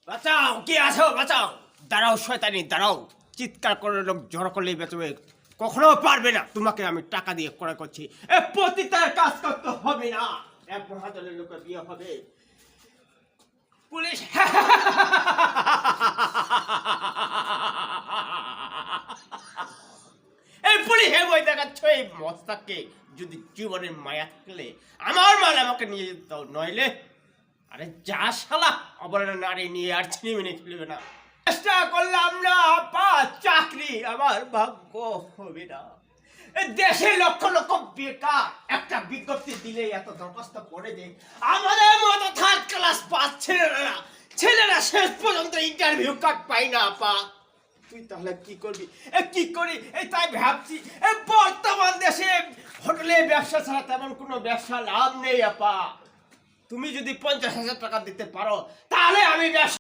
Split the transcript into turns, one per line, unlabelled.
বাঁচাও, কে আছো? বাঁচাও, দাঁড়াও শয়তানি, দাঁড়াও। চিৎকার করে লোক জড়ো করলেই বেঁচবে, কখনো পারবে না। তোমাকে আমি টাকা দিয়ে ক্রয় করছি, এ পতিতার কাজ করতে হবে না। এক মহাজনের লোকের বিয়ে হবে। পুলিশ এই পুলিশ বই দেখাচ্ছ এই মস্তাককে। যদি জীবনের মায়া থাকলে আমার মাল আমাকে নিয়ে যেতে দাও, নইলে আরে যা শালা, অবলা নারী নিয়ে আর ছিনিমিনি খেলবে না। চেষ্টা করলাম না পা, চাকরি আমার ভাগ্য হবে না। দেশে লক্ষ লক্ষ বেকার, একটা বিজ্ঞপ্তি দিলে এত দরখাস্ত পড়ে যে আমাদের মতো থার্ড ক্লাস পাস ছেলেরা শেষ পর্যন্ত ইন্টারভিউ কার্ড পাই না পা। তুই তাহলে কি করবি? কি করি এই তাই ভাবছি। বর্তমান দেশে হোটেলে ব্যবসা ছাড়া তেমন কোনো ব্যবসা লাভ নেই আপা। তুমি যদি 50,000 টাকা দিতে পারো তাহলে আমি ব্যবসা